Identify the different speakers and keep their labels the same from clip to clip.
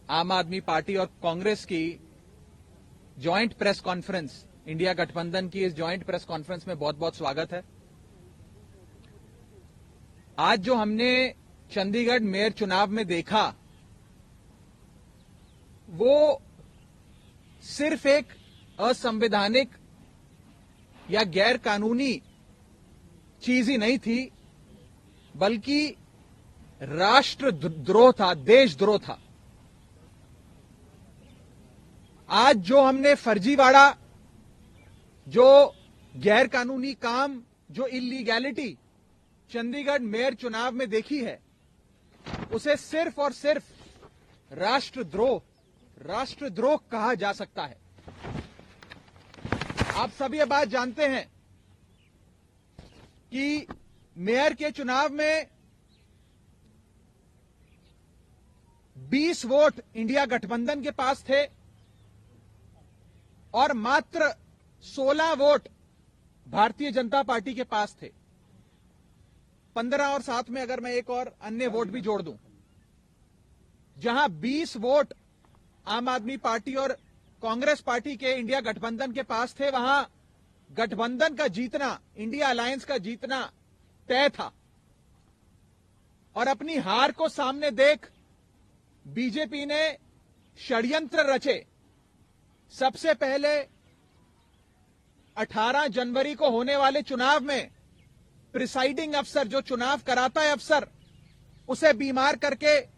Speaker 1: आम आदमी पार्टी और कांग्रेस की जॉइंट प्रेस कॉन्फ्रेंस, इंडिया गठबंधन की इस जॉइंट प्रेस कॉन्फ्रेंस में बहुत बहुत स्वागत है। आज जो हमने चंडीगढ़ मेयर चुनाव में देखा वो सिर्फ एक असंवैधानिक या गैर कानूनी चीज ही नहीं थी, बल्कि राष्ट्रद्रोह था, देशद्रोह था। आज जो हमने फर्जीवाड़ा, जो गैर कानूनी काम, जो इलीगैलिटी चंडीगढ़ मेयर चुनाव में देखी है, उसे सिर्फ और सिर्फ राष्ट्रद्रोह कहा जा सकता है। आप सब ये बात जानते हैं कि मेयर के चुनाव में 20 वोट इंडिया गठबंधन के पास थे और मात्र 16 वोट भारतीय जनता पार्टी के पास थे। 15 और साथ में अगर मैं एक और अन्य वोट भी जोड़ दूं, जहां 20 वोट आम आदमी पार्टी और कांग्रेस पार्टी के इंडिया गठबंधन के पास थे, वहां गठबंधन का जीतना, इंडिया अलायंस का जीतना तय था। और अपनी हार को सामने देख बीजेपी ने षड्यंत्र रचे। सबसे पहले 18 जनवरी को होने वाले चुनाव में प्रिसाइडिंग अफसर, जो चुनाव कराता है अफसर, उसे बीमार करके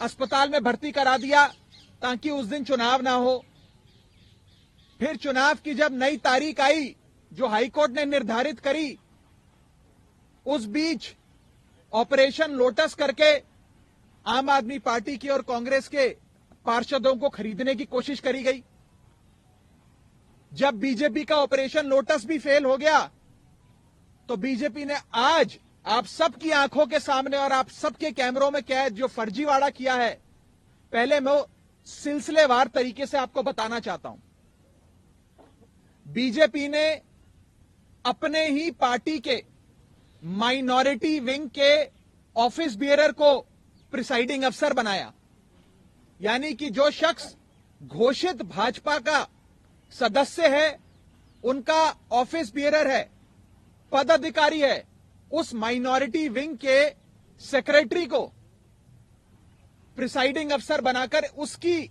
Speaker 1: अस्पताल में भर्ती करा दिया ताकि उस दिन चुनाव ना हो। फिर चुनाव की जब नई तारीख आई, जो हाईकोर्ट ने निर्धारित करी, उस बीच ऑपरेशन लोटस करके आम आदमी पार्टी की और कांग्रेस के पार्षदों को खरीदने की कोशिश करी गई। जब बीजेपी का ऑपरेशन लोटस भी फेल हो गया, तो बीजेपी ने आज आप सबकी आंखों के सामने और आप सबके कैमरों में कैद जो फर्जीवाड़ा किया है, पहले मैं वो सिलसिलेवार तरीके से आपको बताना चाहता हूं। बीजेपी ने अपने ही पार्टी के माइनॉरिटी विंग के ऑफिस बियरर को प्रिसाइडिंग अफसर बनाया। यानी कि जो शख्स घोषित भाजपा का सदस्य है, उनका ऑफिस बियरर है, पदाधिकारी है, उस माइनॉरिटी विंग के सेक्रेटरी को प्रिसाइडिंग अफसर बनाकर उसकी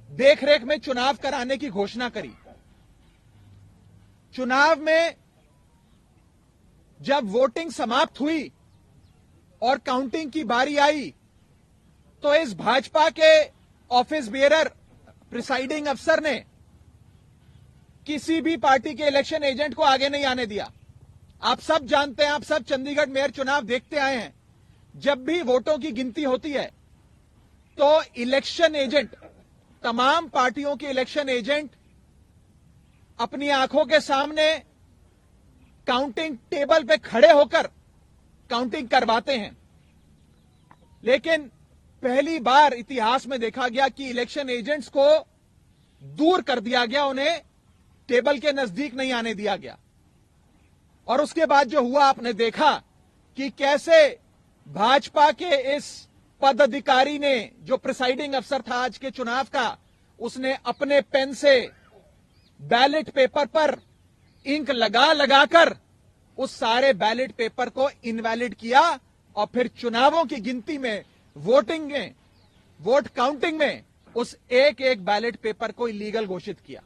Speaker 1: देखरेख में चुनाव कराने की घोषणा करी। चुनाव में जब वोटिंग समाप्त हुई और काउंटिंग की बारी आई, तो इस भाजपा के ऑफिस बियरर प्रिसाइडिंग अफसर ने किसी भी पार्टी के इलेक्शन एजेंट को आगे नहीं आने दिया। आप सब जानते हैं, आप सब चंडीगढ़ मेयर चुनाव देखते आए हैं, जब भी वोटों की गिनती होती है तो इलेक्शन एजेंट, तमाम पार्टियों के इलेक्शन एजेंट अपनी आंखों के सामने काउंटिंग टेबल पे खड़े होकर काउंटिंग करवाते हैं। लेकिन पहली बार इतिहास में देखा गया कि इलेक्शन एजेंट्स को दूर कर दिया गया, उन्हें टेबल के नजदीक नहीं आने दिया गया। और उसके बाद जो हुआ, आपने देखा कि कैसे भाजपा के इस पदाधिकारी ने, जो प्रिसाइडिंग अफसर था आज के चुनाव का, उसने अपने पेन से बैलेट पेपर पर इंक लगा लगाकर उस सारे बैलेट पेपर को इनवैलिड किया और फिर चुनावों की गिनती में, वोटिंग में, वोट काउंटिंग में उस एक एक बैलेट पेपर को इलीगल घोषित किया।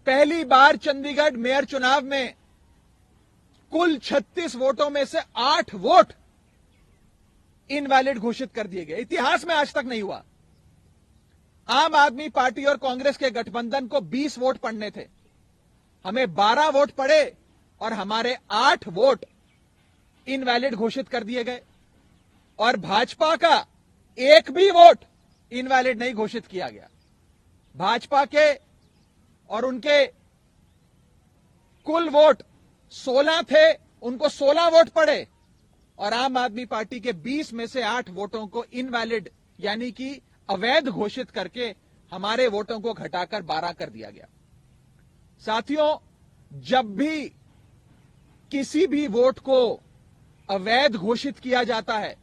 Speaker 1: पहली बार चंडीगढ़ मेयर चुनाव में कुल 36 वोटों में से 8 वोट इनवैलिड घोषित कर दिए गए। इतिहास में आज तक नहीं हुआ। आम आदमी पार्टी और कांग्रेस के गठबंधन को 20 वोट पड़ने थे, हमें 12 वोट पड़े और हमारे 8 वोट इनवैलिड घोषित कर दिए गए। और भाजपा का एक भी वोट इनवैलिड नहीं घोषित किया गया। भाजपा के और उनके कुल वोट 16 थे, उनको 16 वोट पड़े और आम आदमी पार्टी के 20 में से 8 वोटों को इनवैलिड यानी कि अवैध घोषित करके हमारे वोटों को घटाकर 12 कर दिया गया। साथियों, जब भी किसी भी वोट को अवैध घोषित किया जाता है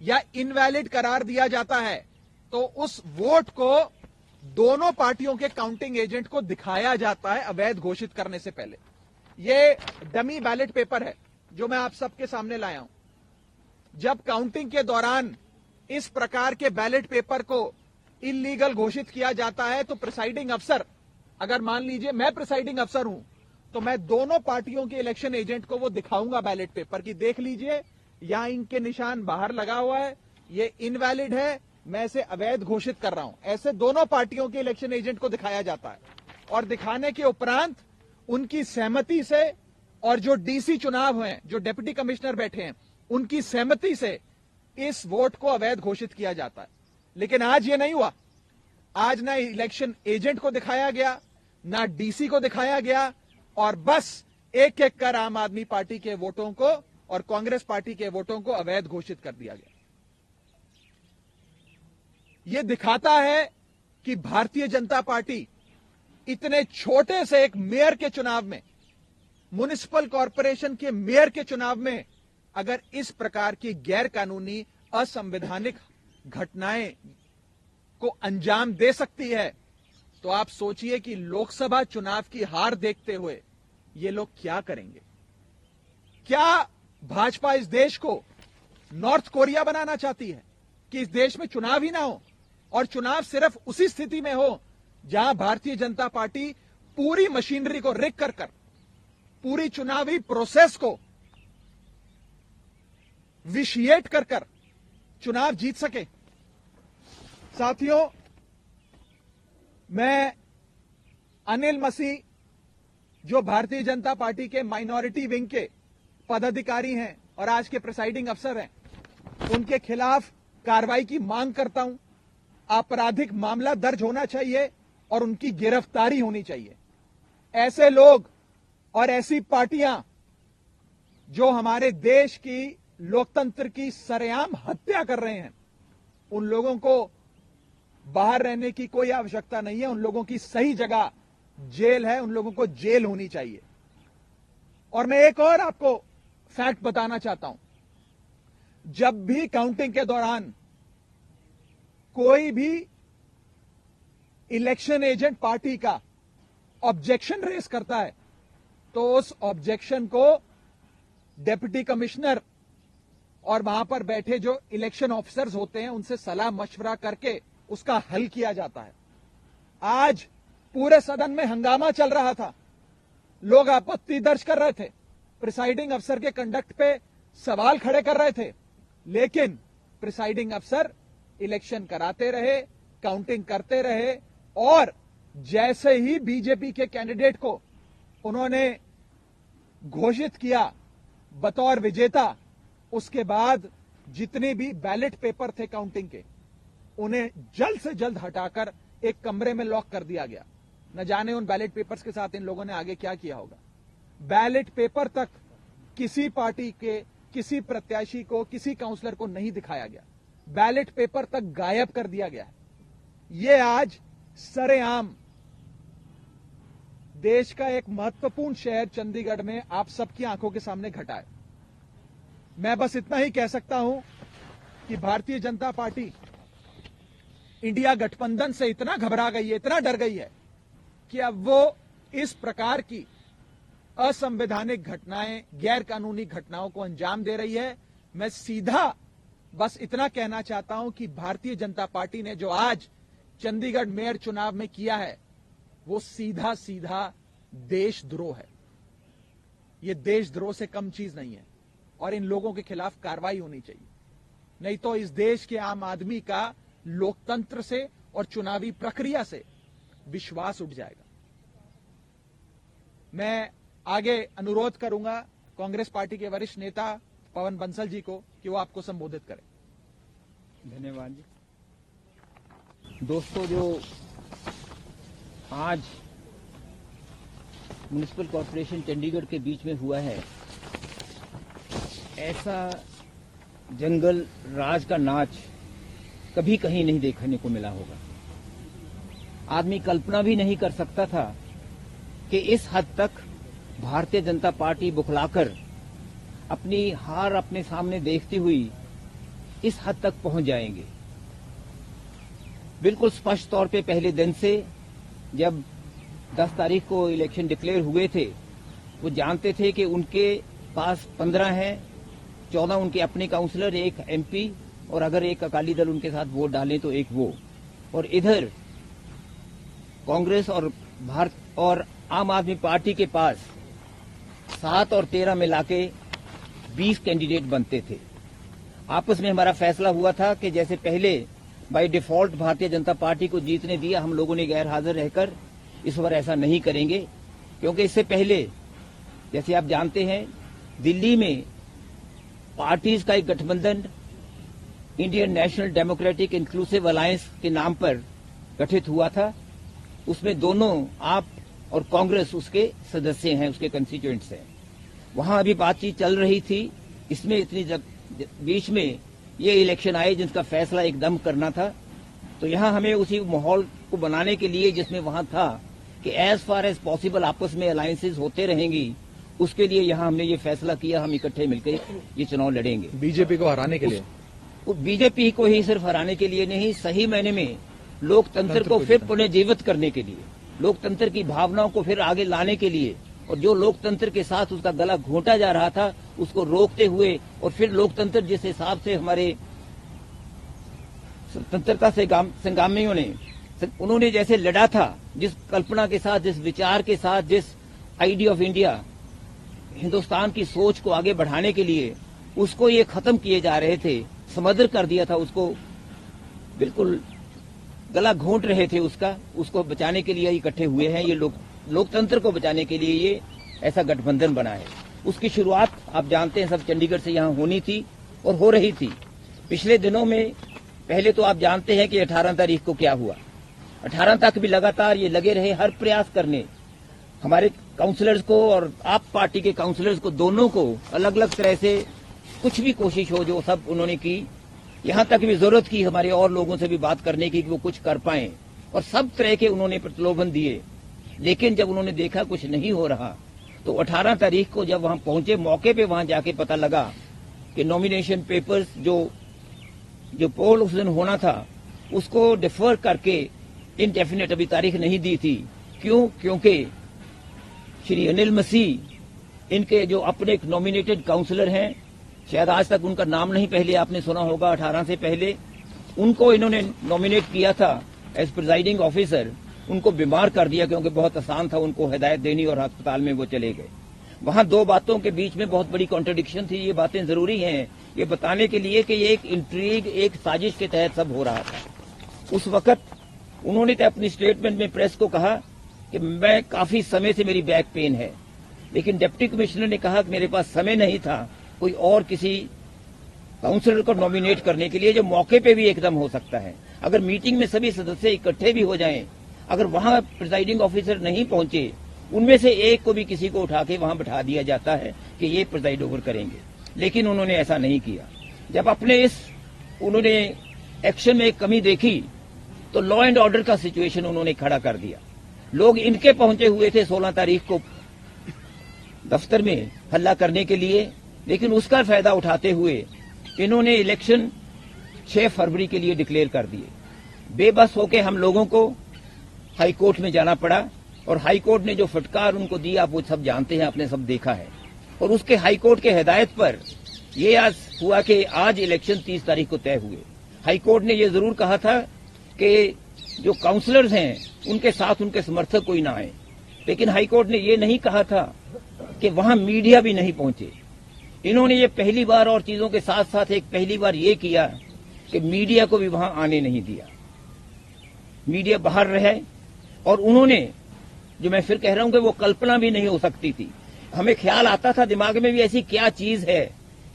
Speaker 1: या इनवैलिड करार दिया जाता है तो उस वोट को दोनों पार्टियों के काउंटिंग एजेंट को दिखाया जाता है अवैध घोषित करने से पहले। यह डमी बैलेट पेपर है जो मैं आप सबके सामने लाया हूं। जब काउंटिंग के दौरान इस प्रकार के बैलेट पेपर को इल्लीगल घोषित किया जाता है तो प्रिसाइडिंग अफसर, अगर मान लीजिए मैं प्रिसाइडिंग अफसर हूं, तो मैं दोनों पार्टियों के इलेक्शन एजेंट को वो दिखाऊंगा बैलेट पेपर की, देख लीजिए यहां इनके निशान बाहर लगा हुआ है, ये इनवैलिड है, मैं इसे अवैध घोषित कर रहा हूं। ऐसे दोनों पार्टियों के इलेक्शन एजेंट को दिखाया जाता है और दिखाने के उपरांत उनकी सहमति से और जो डीसी चुनाव हैं, जो डिप्टी कमिश्नर बैठे हैं, उनकी सहमति से इस वोट को अवैध घोषित किया जाता है। लेकिन आज ये नहीं हुआ। आज ना इलेक्शन एजेंट को दिखाया गया, ना डीसी को दिखाया गया, और बस एक एक कर आम आदमी पार्टी के वोटों को और कांग्रेस पार्टी के वोटों को अवैध घोषित कर दिया गया। यह दिखाता है कि भारतीय जनता पार्टी इतने छोटे से एक मेयर के चुनाव में, म्युनिसिपल कॉरपोरेशन के मेयर के चुनाव में, अगर इस प्रकार की गैर कानूनी असंवैधानिक घटनाएं को अंजाम दे सकती है, तो आप सोचिए कि लोकसभा चुनाव की हार देखते हुए ये लोग क्या करेंगे। क्या भाजपा इस देश को नॉर्थ कोरिया बनाना चाहती है कि इस देश में चुनाव ही ना हो, और चुनाव सिर्फ उसी स्थिति में हो जहां भारतीय जनता पार्टी पूरी मशीनरी को रिग कर पूरी चुनावी प्रोसेस को विशिएट कर चुनाव जीत सके। साथियों, मैं अनिल मसीह, जो भारतीय जनता पार्टी के माइनॉरिटी विंग के पदाधिकारी हैं और आज के प्रिसाइडिंग अफसर हैं, उनके खिलाफ कार्रवाई की मांग करता हूं। आपराधिक मामला दर्ज होना चाहिए और उनकी गिरफ्तारी होनी चाहिए। ऐसे लोग और ऐसी पार्टियां जो हमारे देश की लोकतंत्र की सरेआम हत्या कर रहे हैं, उन लोगों को बाहर रहने की कोई आवश्यकता नहीं है। उन लोगों की सही जगह जेल है, उन लोगों को जेल होनी चाहिए। और मैं एक और आपको फैक्ट बताना चाहता हूं। जब भी काउंटिंग के दौरान कोई भी इलेक्शन एजेंट पार्टी का ऑब्जेक्शन रेज करता है तो उस ऑब्जेक्शन को डिप्टी कमिश्नर और वहां पर बैठे जो इलेक्शन ऑफिसर्स होते हैं उनसे सलाह मशवरा करके उसका हल किया जाता है। आज पूरे सदन में हंगामा चल रहा था, लोग आपत्ति दर्ज कर रहे थे, प्रिसाइडिंग अफसर के कंडक्ट पे सवाल खड़े कर रहे थे, लेकिन प्रिसाइडिंग अफसर इलेक्शन कराते रहे, काउंटिंग करते रहे, और जैसे ही बीजेपी के कैंडिडेट को उन्होंने घोषित किया बतौर विजेता, उसके बाद जितने भी बैलेट पेपर थे काउंटिंग के, उन्हें जल्द से जल्द हटाकर एक कमरे में लॉक कर दिया गया। न जाने उन बैलेट पेपर्स के साथ इन लोगों ने आगे क्या किया होगा। बैलेट पेपर तक किसी पार्टी के किसी प्रत्याशी को, किसी काउंसलर को नहीं दिखाया गया। बैलेट पेपर तक गायब कर दिया गया है। यह आज सरेआम देश का एक महत्वपूर्ण शहर चंडीगढ़ में आप सबकी आंखों के सामने घटा है। मैं बस इतना ही कह सकता हूं कि भारतीय जनता पार्टी इंडिया गठबंधन से इतना घबरा गई है, इतना डर गई है कि अब वो इस प्रकार की असंवैधानिक घटनाएं, गैर कानूनी घटनाओं को अंजाम दे रही है। मैं सीधा बस इतना कहना चाहता हूं कि भारतीय जनता पार्टी ने जो आज चंडीगढ़ मेयर चुनाव में किया है, वो सीधा सीधा देशद्रोह है। ये देशद्रोह से कम चीज नहीं है, और इन लोगों के खिलाफ कार्रवाई होनी चाहिए। नहीं तो इस देश के आम आदमी का लोकतंत्र से और चुनावी प्रक्रिया से विश्वास उठ जाएगा। मैं आगे अनुरोध करूंगा कांग्रेस पार्टी के वरिष्ठ नेता पवन बंसल जी को कि वो आपको संबोधित करें।
Speaker 2: धन्यवाद जी। दोस्तों, जो आज म्युनिसिपल कॉर्पोरेशन चंडीगढ़ के बीच में हुआ है, ऐसा जंगल राज का नाच कभी कहीं नहीं देखने को मिला होगा। आदमी कल्पना भी नहीं कर सकता था कि इस हद तक भारतीय जनता पार्टी बुखलाकर अपनी हार अपने सामने देखती हुई इस हद तक पहुंच जाएंगे। बिल्कुल स्पष्ट तौर पे पहले दिन से जब 10 तारीख को इलेक्शन डिक्लेयर हुए थे, वो जानते थे कि उनके पास 15 हैं, 14 उनके अपने काउंसलर, एक एमपी, और अगर एक अकाली दल उनके साथ वोट डालें तो एक वो, और इधर कांग्रेस और भारत और आम आदमी पार्टी के पास 7 और 13 मिला के 20 कैंडिडेट बनते थे। आपस में हमारा फैसला हुआ था कि जैसे पहले by default Bharatiya Janata party को जीतने दिया, हम लोगों ने गैर हाजिर रहकर इस बार ऐसा नहीं करेंगे, क्योंकि इससे पहले जैसे आप जानते हैं दिल्ली में पार्टीज का एक गठबंधन Indian national democratic inclusive alliance के नाम पर गठित हुआ था। उसमें दोनों आप और कांग्रेस उसके सदस्य हैं, उसके कंस्टिट्यूएंट्स हैं। वहां अभी बातचीत चल रही थी। इसमें इतनी बीच में ये इलेक्शन आए जिसका फैसला एकदम करना था, तो यहां हमें उसी माहौल को बनाने के लिए जिसमें वहां था कि एज फार एज पॉसिबल आपस में अलायंसेज होते रहेंगी, उसके लिए यहां हमने ये फैसला किया हम इकट्ठे मिलकर ये चुनाव लड़ेंगे।
Speaker 1: बीजेपी को हराने के लिए,
Speaker 2: बीजेपी को ही सिर्फ हराने के लिए नहीं, सही मायने में लोकतंत्र को फिर पुनर्जीवित करने के लिए, लोकतंत्र की भावनाओं को फिर आगे लाने के लिए, और जो लोकतंत्र के साथ उसका गला घोंटा जा रहा था उसको रोकते हुए, और फिर लोकतंत्र जिस हिसाब से हमारे स्वतंत्रता से संग्रामियों ने उन्होंने जैसे लड़ा था, जिस कल्पना के साथ, जिस विचार के साथ, जिस आइडिया ऑफ इंडिया, हिंदुस्तान की सोच को आगे बढ़ाने के लिए उसको ये खत्म किए जा रहे थे, समदर कर दिया था उसको, बिल्कुल गला घोंट रहे थे उसको बचाने के लिए इकट्ठे हुए हैं। ये लोकतंत्र को बचाने के लिए ये ऐसा गठबंधन बना है। उसकी शुरुआत आप जानते हैं सब चंडीगढ़ से यहाँ होनी थी और हो रही थी। पिछले दिनों में पहले तो आप जानते हैं कि 18 तारीख को क्या हुआ। 18 तक भी लगातार ये लगे रहे हर प्रयास करने, हमारे काउंसलर्स को और आप पार्टी के काउंसलर्स को, दोनों को अलग अलग तरह से कुछ भी कोशिश हो जो सब उन्होंने की। यहां तक भी जरूरत की हमारे और लोगों से भी बात करने की कि वो कुछ कर पाए, और सब तरह के उन्होंने प्रलोभन दिए। लेकिन जब उन्होंने देखा कुछ नहीं हो रहा, तो 18 तारीख को जब वहां पहुंचे, मौके पे वहां जाके पता लगा कि नॉमिनेशन पेपर्स जो पोल उस दिन होना था उसको डिफर करके इनडेफिनेट अभी तारीख नहीं दी थी। क्यों? क्योंकि श्री अनिल मसीह इनके जो अपने एक नॉमिनेटेड काउंसलर हैं, शायद आज तक उनका नाम नहीं पहले आपने सुना होगा, 18 से पहले उनको इन्होंने नॉमिनेट किया था एज प्रिजाइडिंग ऑफिसर। उनको बीमार कर दिया क्योंकि बहुत आसान था उनको हिदायत देनी, और अस्पताल में वो चले गए। वहां दो बातों के बीच में बहुत बड़ी कॉन्ट्रडिक्शन थी। ये बातें जरूरी हैं ये बताने के लिए कि ये एक इंट्रीग, एक साजिश के तहत सब हो रहा था। उस वक्त उन्होंने तो अपनी स्टेटमेंट में प्रेस को कहा कि मैं काफी समय से मेरी बैक पेन है, लेकिन डिप्टी कमिश्नर ने कहा कि मेरे पास समय नहीं था कोई और किसी काउंसलर को नॉमिनेट करने के लिए, जो मौके पे भी एकदम हो सकता है। अगर मीटिंग में सभी सदस्य इकट्ठे भी हो जाएं, अगर वहां प्रिजाइडिंग ऑफिसर नहीं पहुंचे, उनमें से एक को भी किसी को उठा के वहां बैठा दिया जाता है कि ये प्रिजाइड ओवर करेंगे। लेकिन उन्होंने ऐसा नहीं किया। जब अपने उन्होंने एक्शन में एक कमी देखी तो लॉ एंड ऑर्डर का सिचुएशन उन्होंने खड़ा कर दिया। लोग इनके पहुंचे हुए थे 16 तारीख को दफ्तर में हल्ला करने के लिए, लेकिन उसका फायदा उठाते हुए इन्होंने इलेक्शन 6 फरवरी के लिए डिक्लेयर कर दिए। बेबस होकर हम लोगों को हाई कोर्ट में जाना पड़ा, और हाई कोर्ट ने जो फटकार उनको दी आप वो सब जानते हैं, आपने सब देखा है। और उसके हाई कोर्ट के हिदायत पर ये आज हुआ कि आज इलेक्शन 30 तारीख को तय हुए। हाई कोर्ट ने ये जरूर कहा था कि जो काउंसलर्स हैं उनके साथ उनके समर्थक कोई ना आए, लेकिन हाई कोर्ट ने ये नहीं कहा था कि वहां मीडिया भी नहीं पहुंचे। इन्होंने ये पहली बार, और चीजों के साथ साथ एक पहली बार ये किया कि मीडिया को भी वहां आने नहीं दिया। मीडिया बाहर रहे, और उन्होंने, जो मैं फिर कह रहा हूं कि वो कल्पना भी नहीं हो सकती थी। हमें ख्याल आता था दिमाग में भी ऐसी क्या चीज है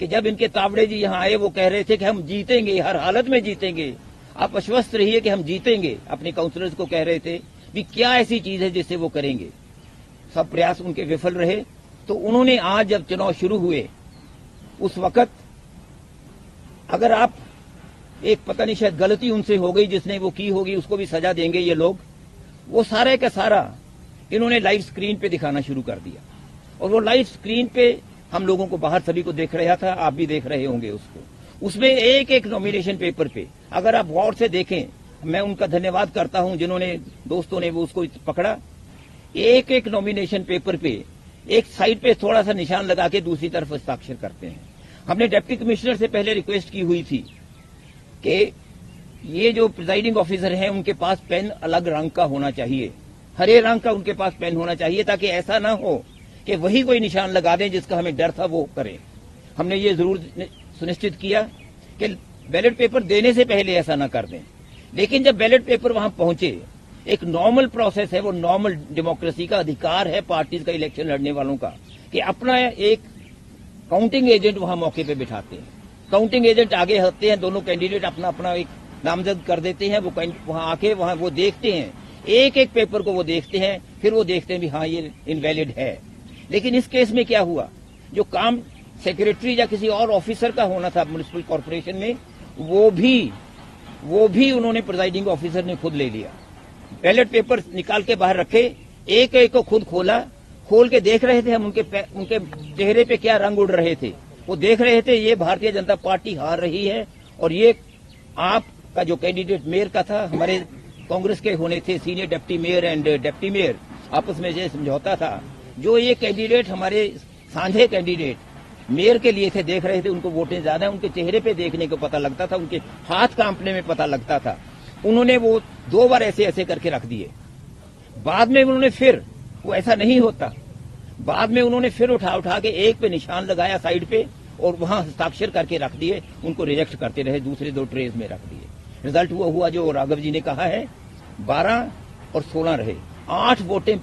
Speaker 2: कि जब इनके तावड़े जी यहां आए वो कह रहे थे कि हम जीतेंगे, हर हालत में जीतेंगे, आप आश्वस्त रहिए कि हम जीतेंगे। अपने काउंसलर्स को कह रहे थे भी क्या ऐसी चीज है जिससे वो करेंगे। सब प्रयास उनके विफल रहे। तो उन्होंने आज जब चुनाव शुरू हुए उस वक्त, अगर आप एक पता नहीं शायद गलती उनसे हो गई, जिसने वो की होगी उसको भी सजा देंगे ये लोग, वो सारे का सारा इन्होंने लाइव स्क्रीन पे दिखाना शुरू कर दिया। और वो लाइव स्क्रीन पे हम लोगों को बाहर सभी को देख रहा था, आप भी देख रहे होंगे उसको। उसमें एक एक नॉमिनेशन पेपर पे अगर आप गौर से देखें, मैं उनका धन्यवाद करता हूं जिन्होंने दोस्तों ने वो उसको पकड़ा। एक एक नॉमिनेशन पेपर पे एक साइड पे थोड़ा सा निशान लगा के दूसरी तरफ हस्ताक्षर करते हैं। हमने डिप्टी कमिश्नर से पहले रिक्वेस्ट की हुई थी कि ये जो प्रिजाइडिंग ऑफिसर हैं उनके पास पेन अलग रंग का होना चाहिए, हरे रंग का उनके पास पेन होना चाहिए, ताकि ऐसा ना हो कि वही कोई निशान लगा दें जिसका हमें डर था वो करें। हमने ये जरूर सुनिश्चित किया कि बैलेट पेपर देने से पहले ऐसा ना कर दें। लेकिन जब बैलेट पेपर वहां पहुंचे, एक नॉर्मल प्रोसेस है, वो नॉर्मल डेमोक्रेसी का अधिकार है पार्टीज का, इलेक्शन लड़ने वालों का, कि अपना एक काउंटिंग एजेंट वहां मौके पे बिठाते हैं। काउंटिंग एजेंट आगे होते हैं, दोनों कैंडिडेट अपना अपना एक नामजद कर देते हैं, वो वहां आके वहां वो देखते हैं, एक एक पेपर को वो देखते हैं, फिर वो देखते हैं भी हाँ ये इनवैलिड है। लेकिन इस केस में क्या हुआ, जो काम सेक्रेटरी या किसी और ऑफिसर का होना था म्युनिसिपल कॉर्पोरेशन में, वो भी उन्होंने प्रिजाइडिंग ऑफिसर ने खुद ले लिया। बैलेट पेपर निकाल के बाहर रखे, एक एक को खुद खोला, खोल के देख रहे थे हम उनके चेहरे पे क्या रंग उड़ रहे थे। वो देख रहे थे ये भारतीय जनता पार्टी हार रही है, और ये आपका जो कैंडिडेट मेयर का था, हमारे कांग्रेस के होने थे senior deputy mayor and deputy mayor, आपस में ये समझौता था। जो ये कैंडिडेट हमारे साझे कैंडिडेट मेयर के लिए थे, देख रहे थे उनको वोटें ज्यादा, उनके चेहरे पे देखने को पता लगता था, उनके हाथ कांपने में पता लगता था। उन्होंने वो 2 बार ऐसे ऐसे करके रख दिए। बाद में उन्होंने फिर, वो ऐसा नहीं होता, बाद में उन्होंने फिर उठा के एक पे निशान लगाया साइड पे और वहां हस्ताक्षर करके रख दिए, उनको रिजेक्ट करते रहे, दूसरे 2 ट्रेज में रख दिए। रिजल्ट वो हुआ जो राघव जी ने कहा है, 12 और 16 रहे, 8 वोटें